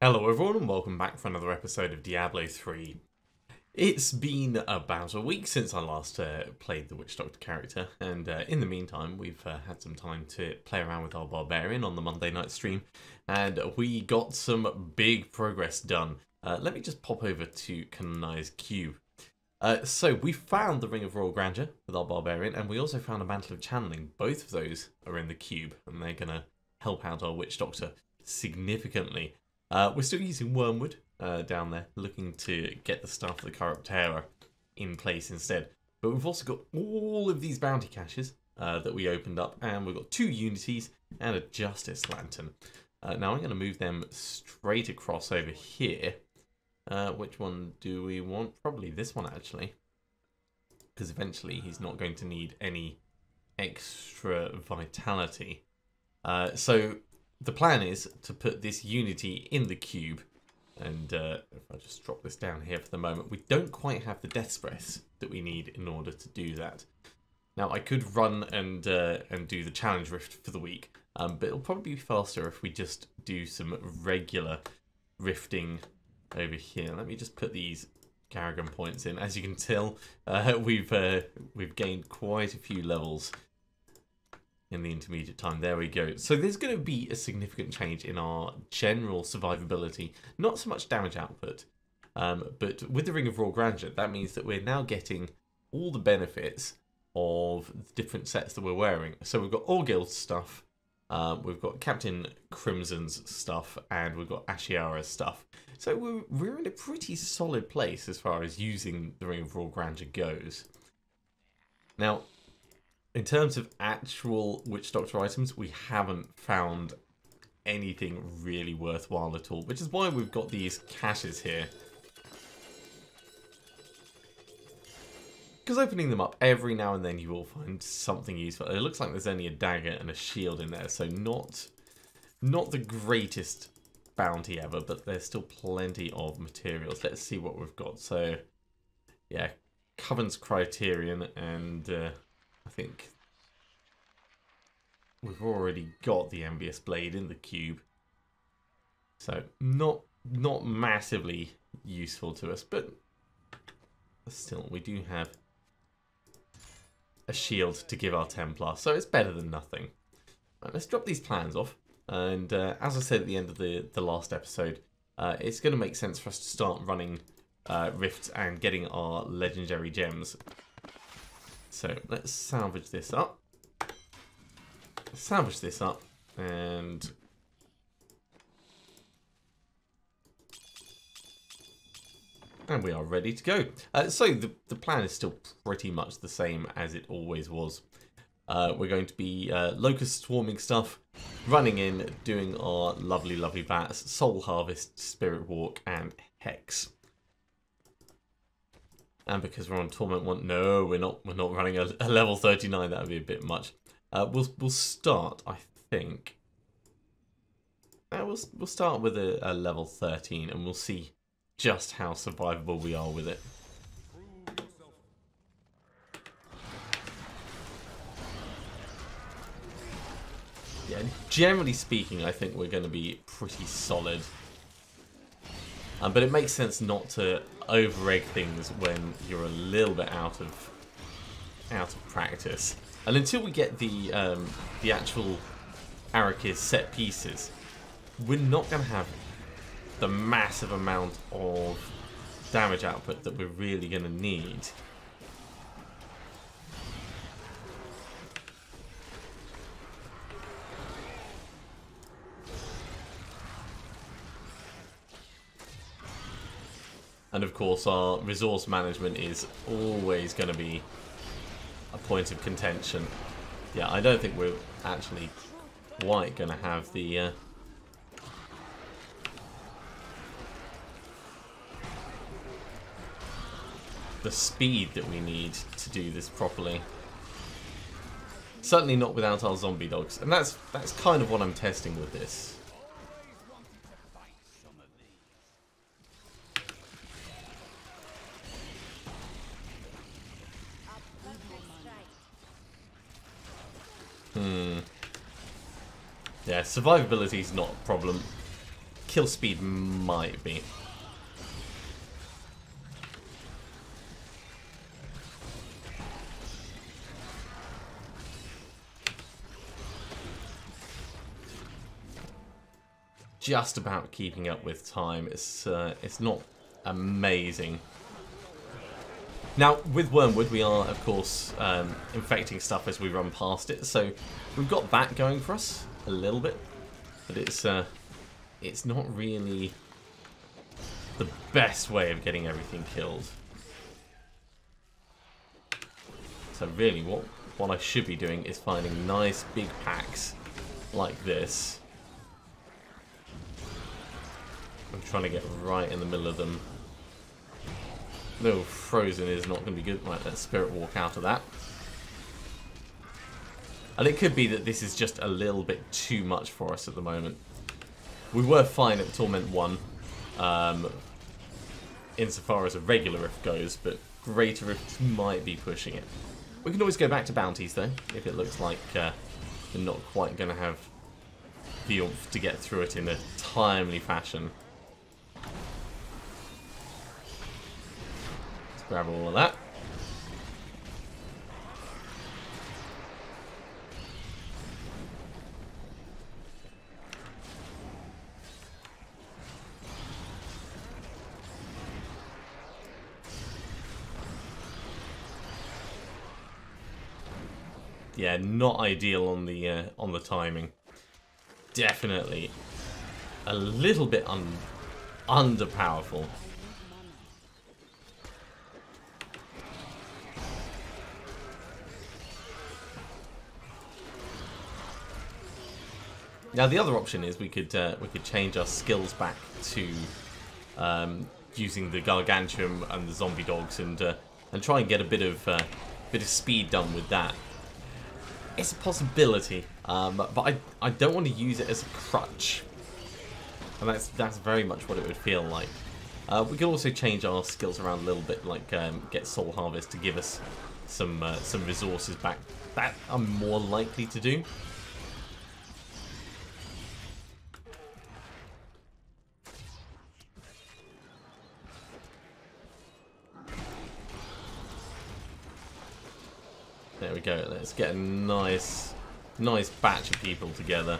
Hello everyone and welcome back for another episode of Diablo 3. It's been about a week since I last played the Witch Doctor character, and in the meantime we've had some time to play around with our Barbarian on the Monday night stream, and we got some big progress done. Let me just pop over to Canonized Cube. So we found the Ring of Royal Grandeur with our Barbarian, and we also found a Mantle of Channeling. Both of those are in the cube, and they're going to help out our Witch Doctor significantly. We're still using Wormwood down there, looking to get the Staff of the Corruptera in place instead. But we've also got all of these bounty caches that we opened up, and we've got 2 Unities and a Justice Lantern. Now I'm going to move them straight across over here. Which one do we want? Probably this one, actually. Because eventually he's not going to need any extra vitality. So the plan is to put this Unity in the cube. And if I just drop this down here for the moment, we don't quite have the Death's Breath that we need in order to do that. Now, I could run and do the Challenge Rift for the week, but it'll probably be faster if we just do some regular rifting over here. Let me just put these Garrigan points in. As you can tell, we've gained quite a few levels in the intermediate time. There we go. So there's going to be a significant change in our general survivability. Not so much damage output, but with the Ring of Royal Grandeur, that means that we're now getting all the benefits of the different sets that we're wearing. So we've got all guild stuff, we've got Captain Crimson's stuff, and we've got Ashiara's stuff. So we're in a pretty solid place as far as using the Ring of Royal Grandeur goes. Now, in terms of actual Witch Doctor items, we haven't found anything really worthwhile at all, which is why we've got these caches here. Because opening them up, every now and then you will find something useful. It looks like there's only a dagger and a shield in there, so not the greatest bounty ever, but there's still plenty of materials. Let's see what we've got. So, yeah, Coven's Criterion, and I think we've already got the Envious Blade in the cube. So, not massively useful to us, but still, we do have a shield to give our Templar, so it's better than nothing. Right, let's drop these plans off, and as I said at the end of the last episode, it's going to make sense for us to start running rifts and getting our legendary gems. So let's salvage this up. And we are ready to go. So the plan is still pretty much the same as it always was. We're going to be locust swarming stuff, running in, doing our lovely bats, Soul Harvest, Spirit Walk, and Hex. And because we're on Torment 1, no, we're not running a level 39. That would be a bit much. We'll start, I think. We'll start with a level 13, and we'll see just how survivable we are with it. Yeah, generally speaking, I think we're going to be pretty solid. But it makes sense not to over-egg things when you're a little bit out of practice. And until we get the actual Arrakis set pieces, we're not going to have the massive amount of damage output that we're really going to need. And of course, our resource management is always going to be a point of contention. Yeah, I don't think we're actually quite going to have the speed that we need to do this properly. Certainly not without our zombie dogs, and that's kind of what I'm testing with this. Yeah, survivability is not a problem. kill speed might be. Just about keeping up with time. It's not amazing. Now, with Wormwood, we are, of course, infecting stuff as we run past it, so we've got that going for us a little bit, but it's not really the best way of getting everything killed. So really, what I should be doing is finding nice big packs like this. I'm trying to get right in the middle of them. No, frozen is not going to be good. Right, let's spirit walk out of that. And it could be that this is just a little bit too much for us at the moment. We were fine at Torment 1, insofar as a regular rift goes, but greater rifts might be pushing it. We can always go back to bounties though, if it looks like we're not quite going to have the oomph to get through it in a timely fashion. Grab all of that. Yeah, not ideal on the timing. Definitely a little bit underpowerful. Now the other option is we could change our skills back to using the Gargantuan and the zombie dogs and try and get a bit of speed done with that. It's a possibility, but I don't want to use it as a crutch, and that's very much what it would feel like. We could also change our skills around a little bit, like get Soul Harvest to give us some resources back. That I'm more likely to do. There we go. Let's get a nice batch of people together.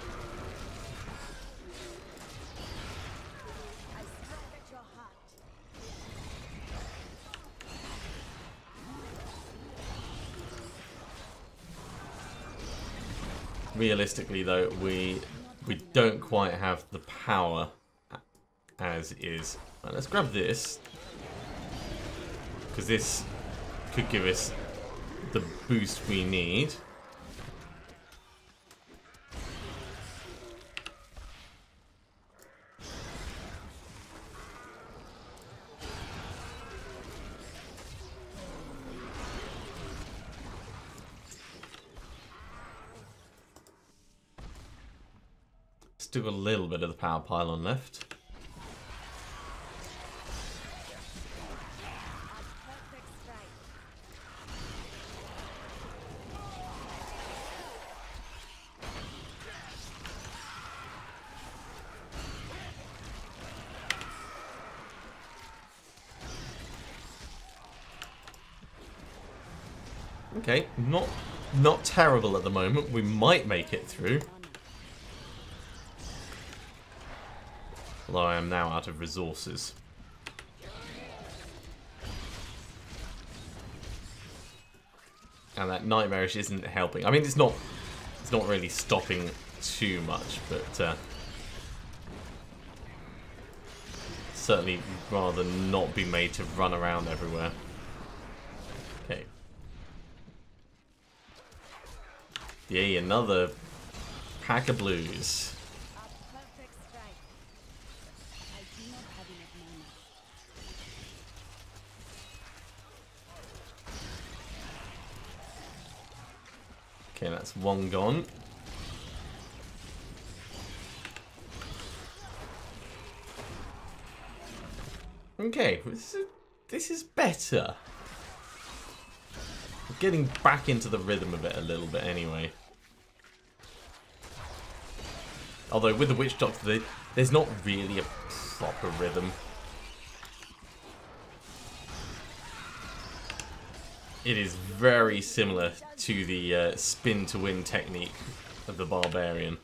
Realistically, though, we don't quite have the power as is. Right, let's grab this, because this could give us the boost we need. Still got a little bit of the power pylon left. Okay, not terrible at the moment. We might make it through. Although I am now out of resources. And that Nightmarish isn't helping. I mean, it's not really stopping too much, but certainly rather not be made to run around everywhere. Okay. Yay, another pack of blues. Okay, that's one gone. Okay, this is better. We're getting back into the rhythm of it a little bit anyway. Although with the Witch Doctor, there's not really a proper rhythm. It is very similar to the spin to win technique of the Barbarian.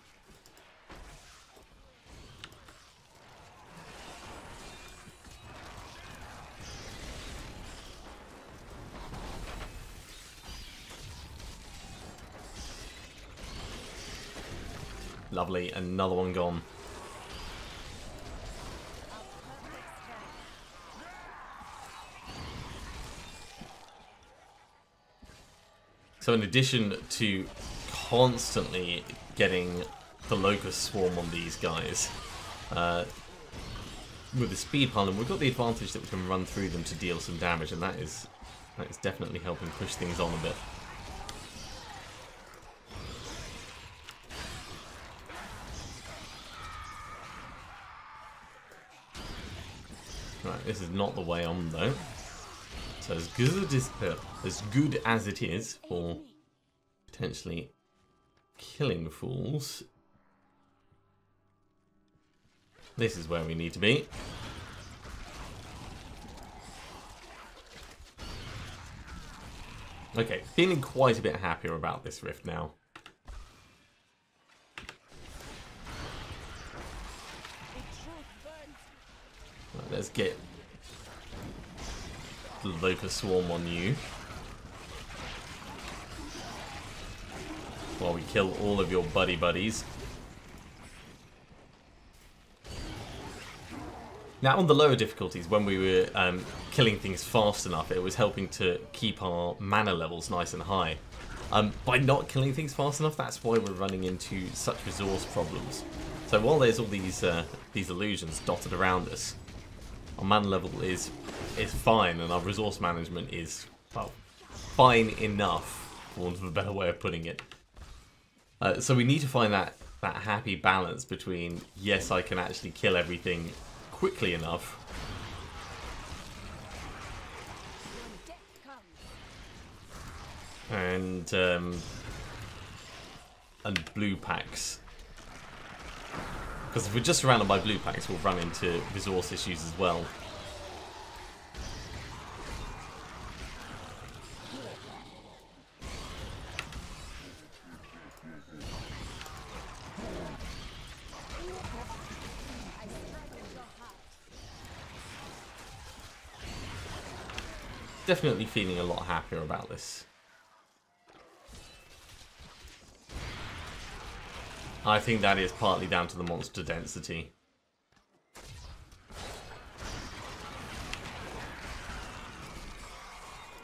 Lovely, another one gone. So in addition to constantly getting the Locust Swarm on these guys, with the Speed Pylon, we've got the advantage that we can run through them to deal some damage, and that is definitely helping push things on a bit. Right, this is not the way on though. So as good as it is for potentially killing fools, this is where we need to be. Okay, feeling quite a bit happier about this rift now. Right, let's get the Locust Swarm on you while we kill all of your buddies. Now on the lower difficulties, when we were killing things fast enough, it was helping to keep our mana levels nice and high. By not killing things fast enough, that's why we're running into such resource problems. So while there's all these illusions dotted around us, our mana level is fine, and our resource management is, well, fine enough, for want of a better way of putting it. So we need to find that happy balance between, yes, I can actually kill everything quickly enough, and blue packs. Because if we're just surrounded by blue packs, we'll run into resource issues as well. Definitely feeling a lot happier about this. I think that is partly down to the monster density.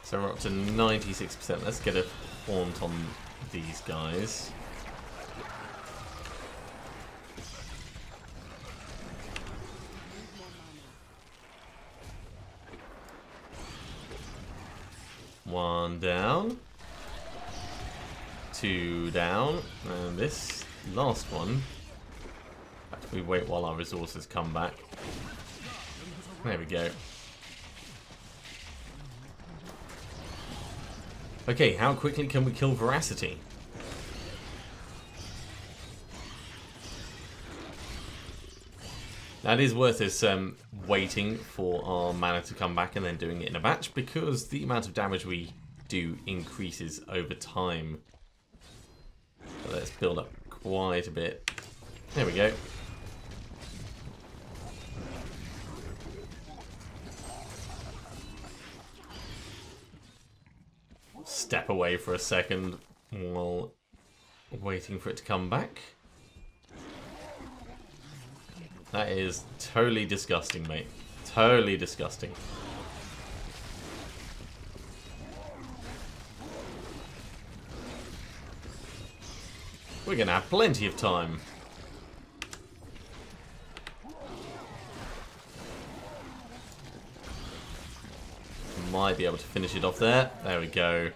So we're up to 96%. Let's get a haunt on these guys. One down. Two down. And this last one, we wait while our resources come back. There we go. Okay, how quickly can we kill Veracity? That is worth us waiting for our mana to come back and then doing it in a batch, because the amount of damage we do increases over time. So let's build up quite a bit. There we go. Step away for a second while waiting for it to come back. That is totally disgusting, mate. Totally disgusting. We're gonna have plenty of time. Might be able to finish it off there. There we go.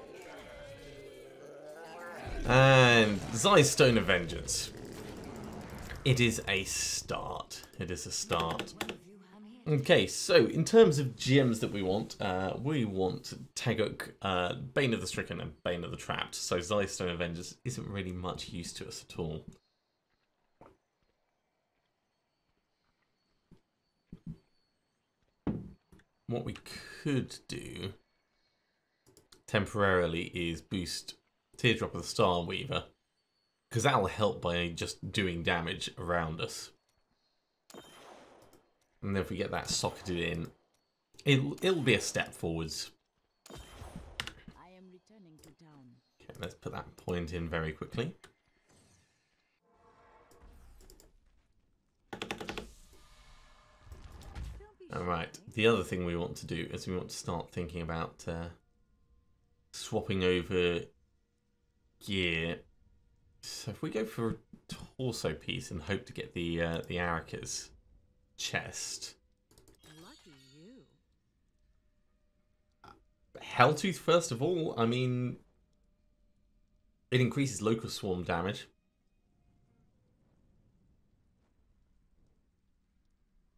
And Zai's Stone of Vengeance. It is a start. It is a start. Okay, so in terms of gems that we want Teguk, Bane of the Stricken, and Bane of the Trapped. So Zai's Stone of Vengeance isn't really much use to us at all. What we could do temporarily is boost Teardrop of the Star Weaver, because that'll help by just doing damage around us. And then if we get that socketed in, it'll be a step forwards. I am returning to town. Okay, let's put that point in very quickly. Alright, the other thing we want to do is we want to start thinking about swapping over gear. So if we go for a torso piece and hope to get the Araka's chest. Lucky you. Helltooth first of all, I mean, it increases local swarm damage.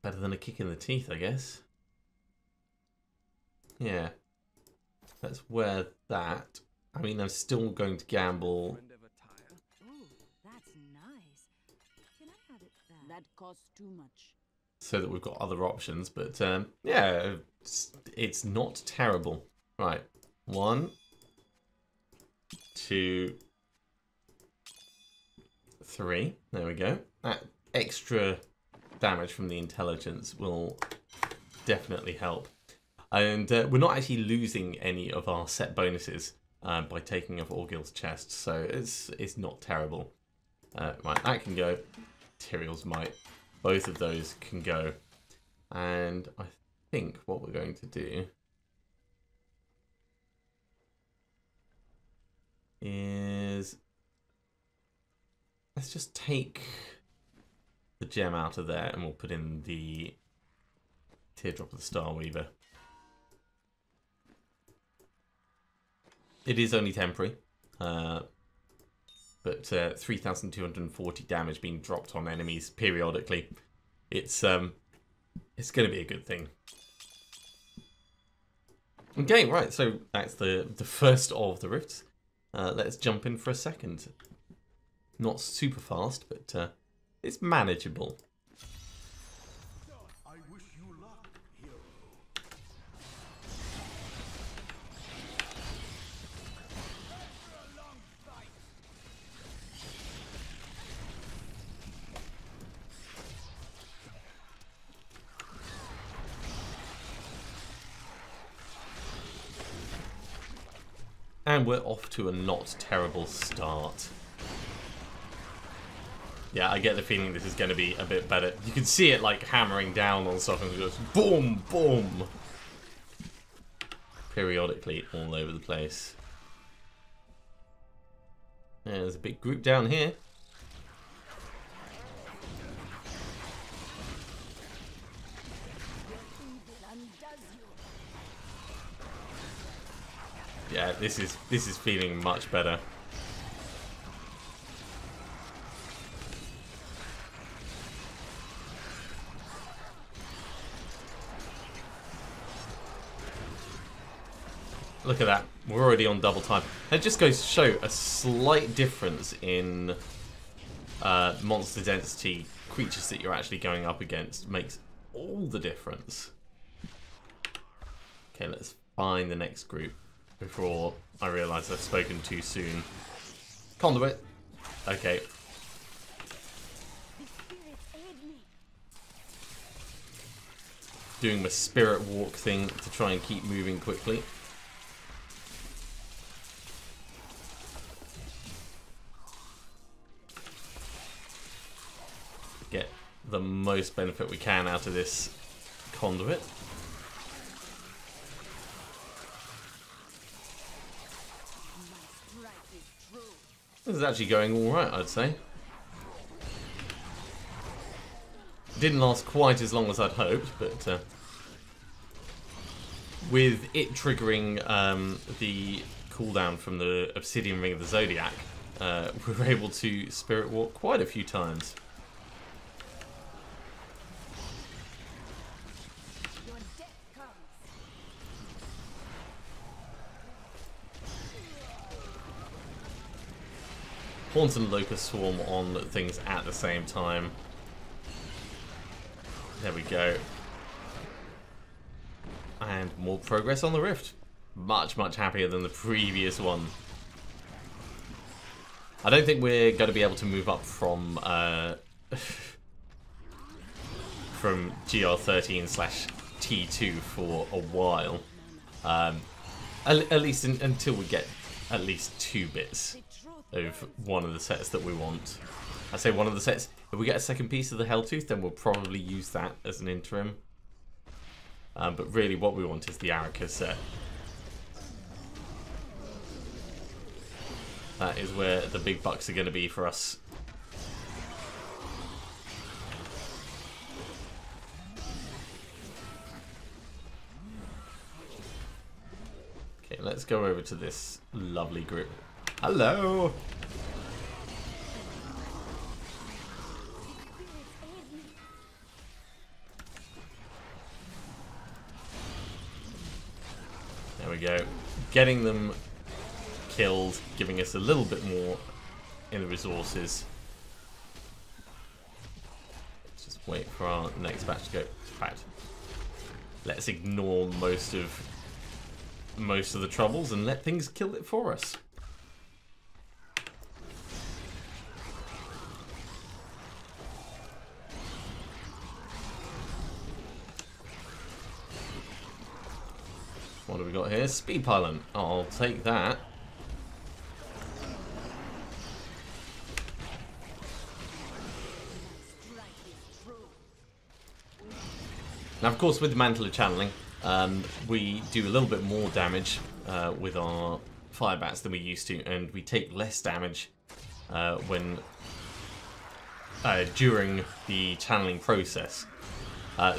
Better than a kick in the teeth, I guess. Yeah. Let's wear that. I mean, I'm still going to gamble. Ooh, that's nice. Can I have it back? That costs too much. So that we've got other options, but yeah, it's not terrible. Right, 1, 2, 3. There we go. That extra damage from the intelligence will definitely help. And we're not actually losing any of our set bonuses by taking off Orgil's chest, so it's not terrible. Right, that can go. Tyrael's Might. Both of those can go. And I think what we're going to do is let's just take the gem out of there and we'll put in the Teardrop of the Star Weaver. It is only temporary, but 3,240 damage being dropped on enemies periodically. It's going to be a good thing. Okay, right. So that's the first of the rifts. Let's jump in for a second. Not super fast, but it's manageable. I wish you luck, hero. And we're off to a not terrible start. Yeah, I get the feeling this is going to be a bit better. You can see it like hammering down on stuff and just boom, boom. Periodically all over the place. Yeah, there's a big group down here. Yeah, this is feeling much better. Look at that. We're already on double time. It just goes to show a slight difference in monster density. Creatures that you're actually going up against makes all the difference. Okay, let's find the next group before I realise I've spoken too soon. Conduit. Okay. Doing my spirit walk thing to try and keep moving quickly. Get the most benefit we can out of this conduit. This is actually going alright, I'd say. Didn't last quite as long as I'd hoped, but with it triggering the cooldown from the Obsidian Ring of the Zodiac, we were able to spirit walk quite a few times. Haunt and Locust Swarm on things at the same time. There we go. And more progress on the Rift. Much, much happier than the previous one. I don't think we're going to be able to move up from from GR13/T2 for a while. At least until we get at least 2 bits of one of the sets that we want. I say one of the sets. If we get a second piece of the Helltooth, then we'll probably use that as an interim. But really what we want is the Araka set. That is where the big bucks are going to be for us. Okay, let's go over to this lovely group. Hello! There we go. Getting them killed, giving us a little bit more in the resources. Let's just wait for our next batch to go. In fact, let's ignore most of the troubles and let things kill it for us. What have we got here? Speed pylon. I'll take that. Now, of course, with the Mantle of Channeling, we do a little bit more damage with our Firebats than we used to, and we take less damage during the channeling process.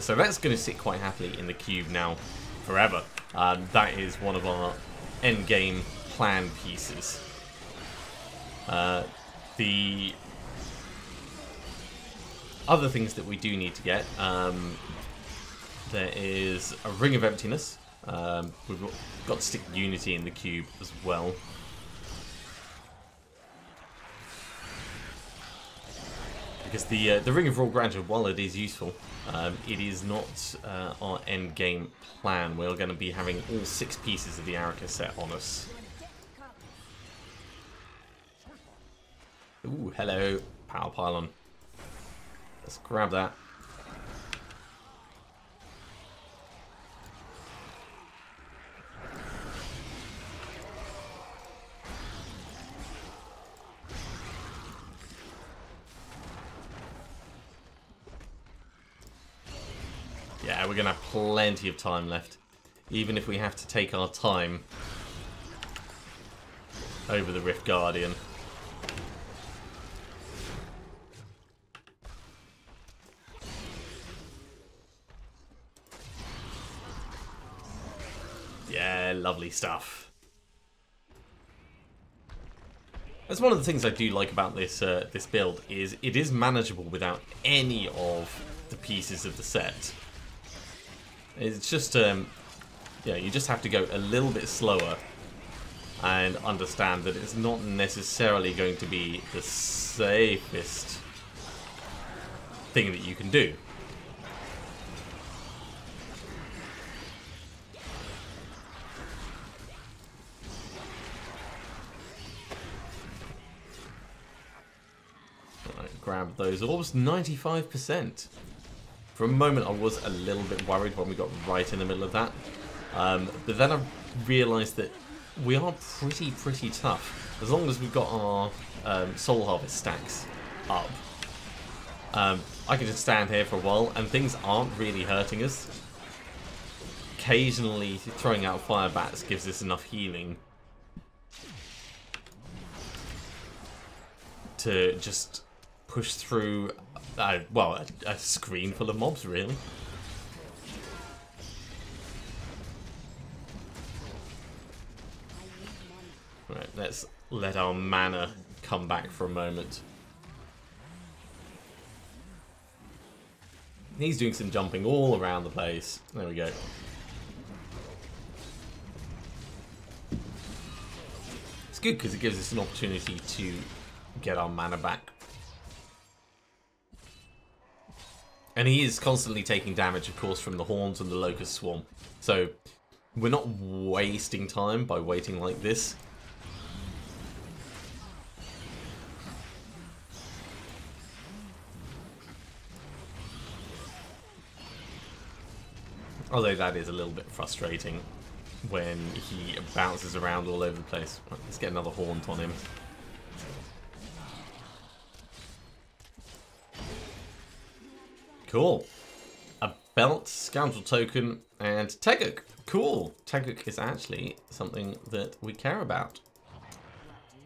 So that's going to sit quite happily in the cube now forever. That is one of our end-game plan pieces. The other things that we do need to get, there is a Ring of Emptiness. We've got to stick Unity in the cube as well. Because the Ring of Raw Grandeur, while it is useful, it is not our end game plan. We're going to be having all 6 pieces of the Araka set on us. Ooh, hello, Power Pylon. Let's grab that. Yeah, we're going to have plenty of time left, even if we have to take our time over the Rift Guardian. Yeah, lovely stuff. That's one of the things I do like about this this build, is it is manageable without any of the pieces of the set. It's just, yeah, you just have to go a little bit slower and understand that it's not necessarily going to be the safest thing that you can do. Right, grab those orbs, 95%. For a moment, I was a little bit worried when we got right in the middle of that. But then I realised that we are pretty tough. As long as we've got our Soul Harvest stacks up, I can just stand here for a while and things aren't really hurting us. Occasionally, throwing out Firebats gives us enough healing to just push through, well, a screen full of mobs, really. Right, let's let our mana come back for a moment. He's doing some jumping all around the place. There we go. It's good because it gives us an opportunity to get our mana back. And he is constantly taking damage, of course, from the horns and the locust swarm. So we're not wasting time by waiting like this. Although that is a little bit frustrating when he bounces around all over the place. Right, let's get another haunt on him. Cool. A belt, scoundrel token, and Teguk. Cool. Teguk is actually something that we care about.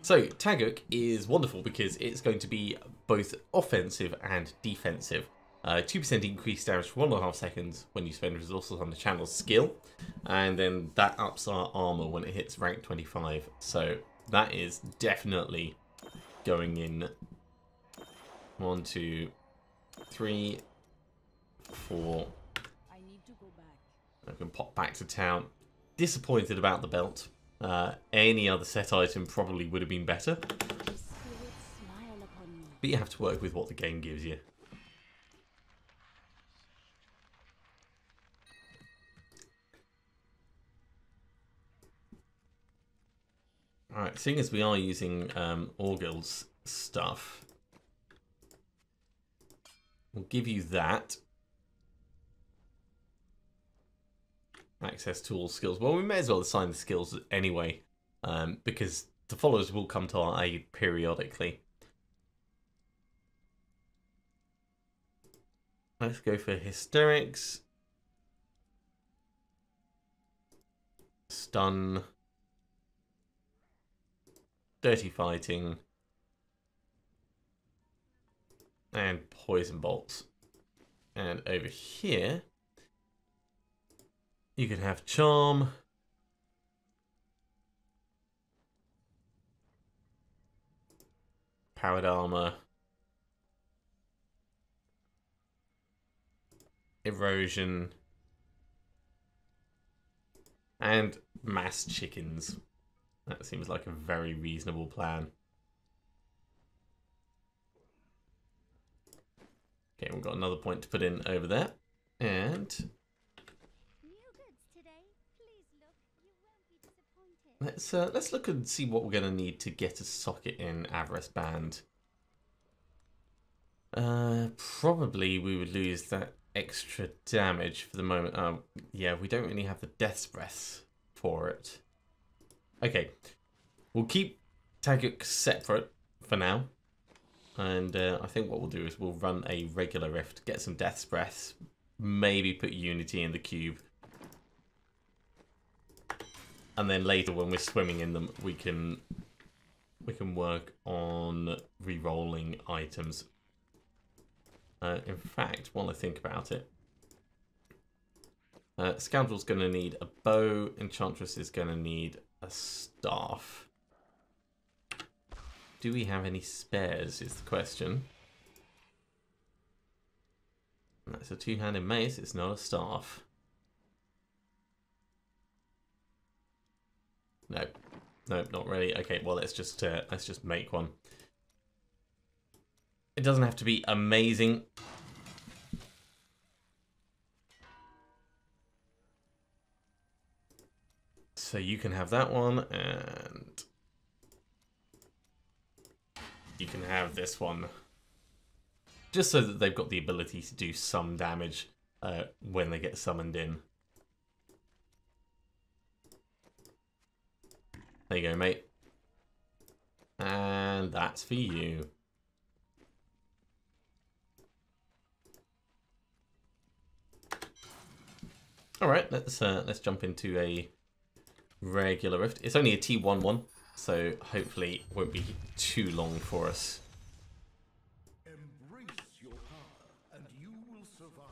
So Teguk is wonderful because it's going to be both offensive and defensive. 2% increased damage for 1.5 seconds when you spend resources on the channel's skill, and then that ups our armor when it hits rank 25. So that is definitely going in. 1, 2, 3, 4. I need to go back. I can pop back to town. Disappointed about the belt. Any other set item probably would have been better, Spirits smile upon me. but you have to work with what the game gives you. Alright, seeing as we are using Orgil's stuff, we'll give you that. Access to all skills. Well, we may as well assign the skills anyway, because the followers will come to our aid periodically. Let's go for Hysterics. Stun. Dirty Fighting. And Poison Bolts. And over here, you can have Charm. Powered Armor. Erosion. And Mass Chickens. That seems like a very reasonable plan. Okay, we've got another point to put in over there. And let's look and see what we're going to need to get a socket in Avarice Band. Probably we would lose that extra damage for the moment. Yeah, we don't really have the Death's Breath for it. Okay, we'll keep Teguk separate for now. And I think what we'll do is we'll run a regular rift, get some Death's Breaths, maybe put Unity in the cube. And then later when we're swimming in them, we can work on re-rolling items. In fact, while I think about it, Scoundrel's going to need a bow, Enchantress is going to need a staff. Do we have any spares is the question. That's a two-handed mace, it's not a staff. Nope. Nope, not really. Okay, well let's just make one. It doesn't have to be amazing. So you can have that one, and you can have this one. Just so that they've got the ability to do some damage when they get summoned in. There you go, mate. And that's for you. All right, let's jump into a regular rift. It's only a T11, so hopefully it won't be too long for us. Embrace your power, and you will survive.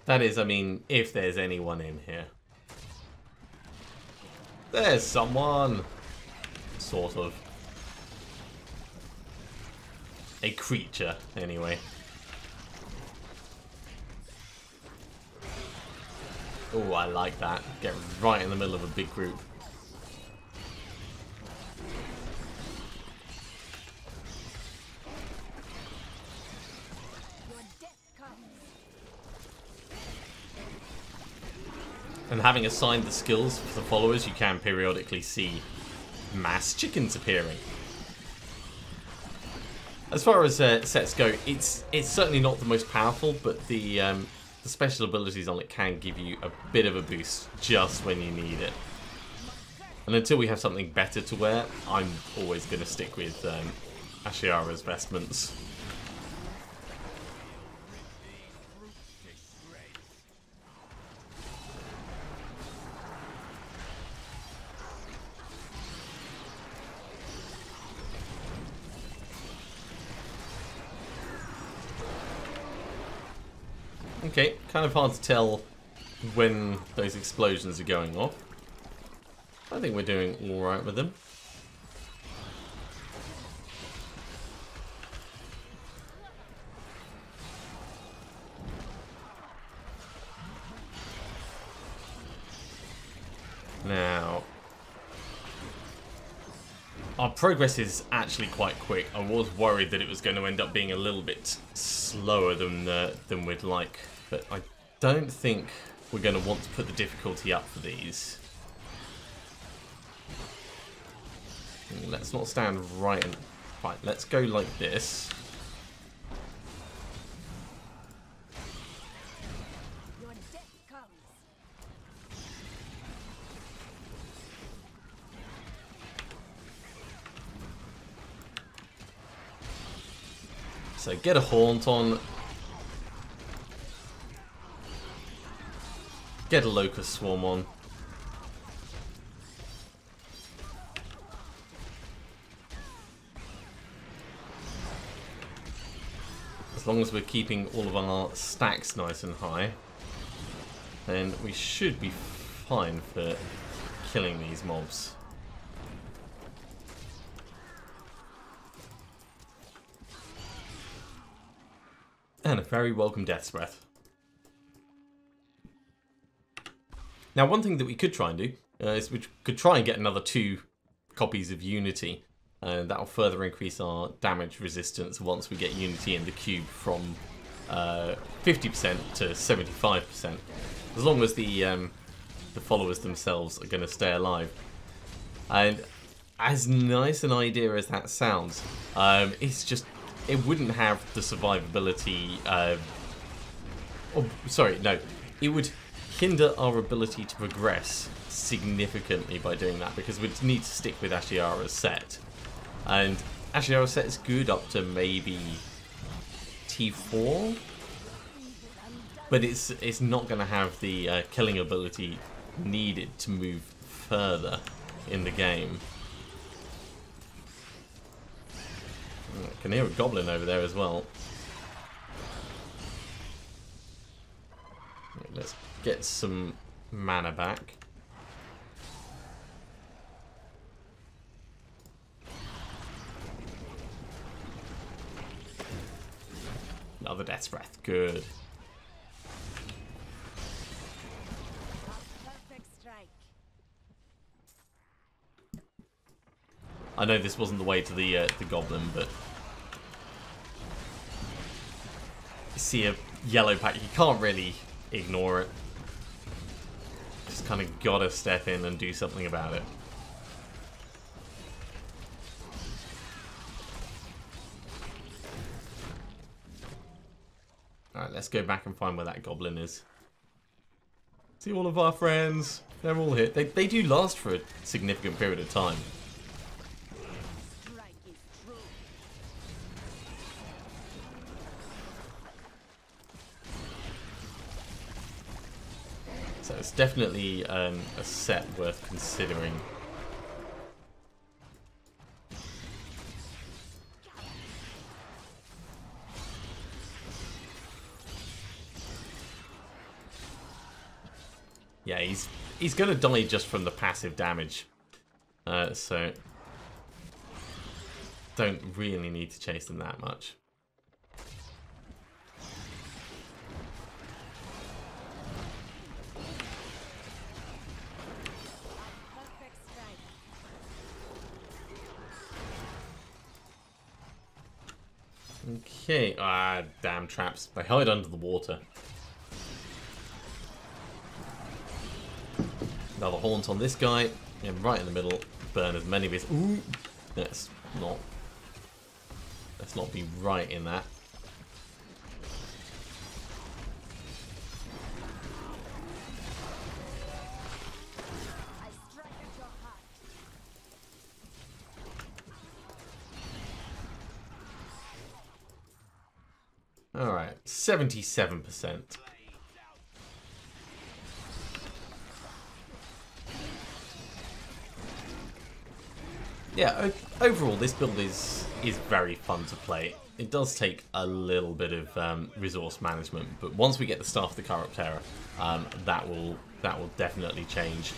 That is, I mean, if there's anyone in here. There's someone! Sort of. A creature, anyway. Oh, I like that. Get right in the middle of a big group. And having assigned the skills for the followers, you can periodically see mass chickens appearing. As far as sets go, it's certainly not the most powerful, but the special abilities on it can give you a bit of a boost just when you need it. And until we have something better to wear, I'm always going to stick with Ashiara's vestments. Okay, kind of hard to tell when those explosions are going off. I think we're doing alright with them. Now, our progress is actually quite quick. I was worried that it was going to end up being a little bit slower than we'd like, but I don't think we're going to want to put the difficulty up for these. Let's not stand right and... Right, let's go like this. Your death comes. So get a haunt on. Get a locust swarm on. As long as we're keeping all of our stacks nice and high, then we should be fine for killing these mobs. And a very welcome Death's Breath. Now, one thing that we could try and do is we could try and get another 2 copies of Unity. And that'll further increase our damage resistance once we get Unity in the cube from 50% to 75%. As long as the followers themselves are going to stay alive. And as nice an idea as that sounds, it's just... It wouldn't have the survivability... oh, sorry, no. It would hinder our ability to progress significantly by doing that, because we'd need to stick with Ashiara's set. And Ashiara's set is good up to maybe T4, but it's not going to have the killing ability needed to move further in the game. I can hear a goblin over there as well. Let's get some mana back. Another Death's Breath, good. Perfect strike. I know this wasn't the way to the goblin, but you see a yellow pack, you can't really ignore it. Just kind of gotta step in and do something about it. Alright, let's go back and find where that goblin is. See all of our friends, they're all here. They do last for a significant period of time. Strike is true. So it's definitely a set worth considering. Yeah, he's gonna die just from the passive damage, so don't really need to chase them that much. Perfect strike. Okay, damn traps. They hide under the water. Another haunt on this guy, and right in the middle, burn as many of his... Ooh! Let's not be right in that. Alright, 77%. Yeah, overall this build is very fun to play. It does take a little bit of resource management, but once we get the Staff of the Corruptera, that will definitely change.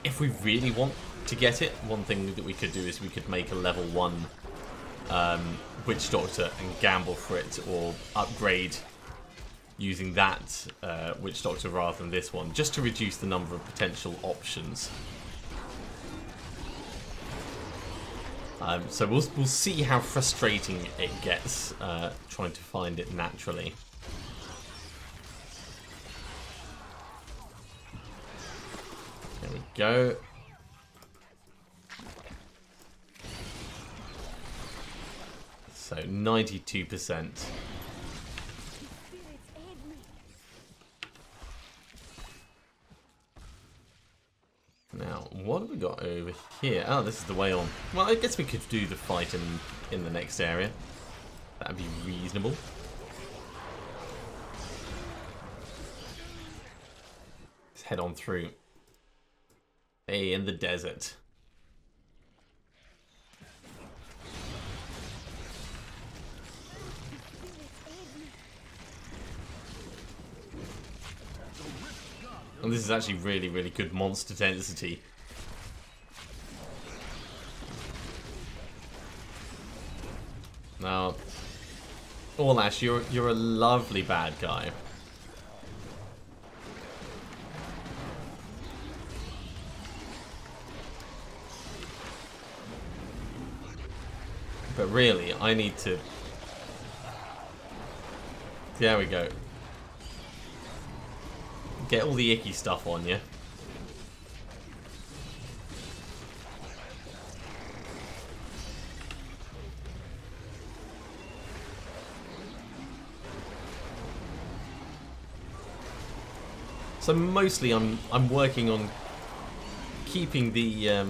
If we really want to get it, one thing that we could do is we could make a level 1 Witch Doctor and gamble for it, or upgrade using that Witch Doctor rather than this one, just to reduce the number of potential options. So we'll see how frustrating it gets trying to find it naturally. There we go. So 92%. Now, what have we got over here? Oh, this is the way on. Well, I guess we could do the fight in the next area. That'd be reasonable. Let's head on through. Hey, in the desert. And this is actually really, really good monster density. Now, Orlash, you're a lovely bad guy. But really, I need to... There we go. Get all the icky stuff on you. So mostly I'm working on keeping the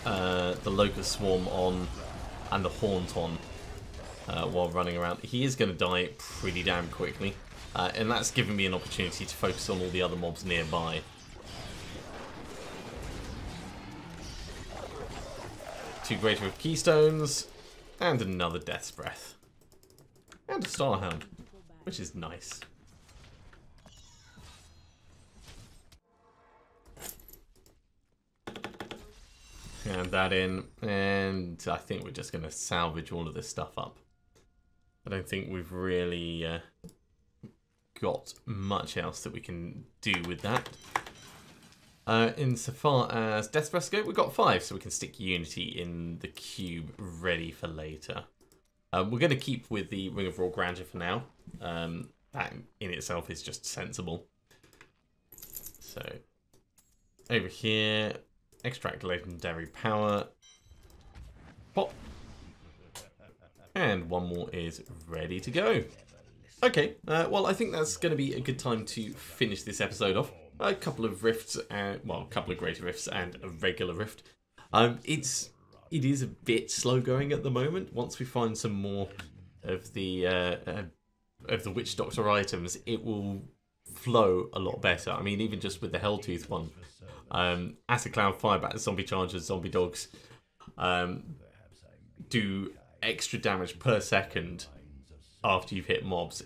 Locust Swarm on and the Haunt on while running around. He is going to die pretty damn quickly. And that's given me an opportunity to focus on all the other mobs nearby. Two Greater of Keystones, and another Death's Breath. And a Starhound, which is nice. And that in, and I think we're just going to salvage all of this stuff up. I don't think we've really... got much else that we can do with that. Insofar as Death's Breath go, we've got 5, so we can stick Unity in the cube ready for later. We're going to keep with the Ring of Raw Grandeur for now. That in itself is just sensible. So, over here, extract legendary power. Pop. And one more is ready to go. Okay, well, I think that's going to be a good time to finish this episode off. A couple of rifts, well, a couple of greater rifts and a regular rift. It is a bit slow going at the moment. Once we find some more of the Witch Doctor items, it will flow a lot better. I mean, even just with the Helltooth one, Acid Cloud, Firebats, Zombie Chargers, Zombie Dogs do extra damage per second after you've hit mobs.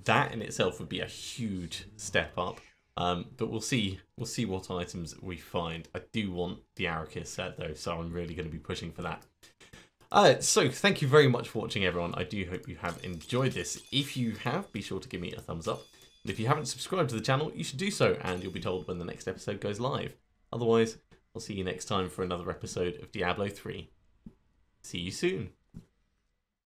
That in itself would be a huge step up. But we'll see what items we find. I do want the Arrakis set though, so I'm really going to be pushing for that. So thank you very much for watching, everyone. I do hope you have enjoyed this. If you have, be sure to give me a thumbs up. And if you haven't subscribed to the channel, you should do so, and you'll be told when the next episode goes live. Otherwise, I'll see you next time for another episode of Diablo 3. See you soon.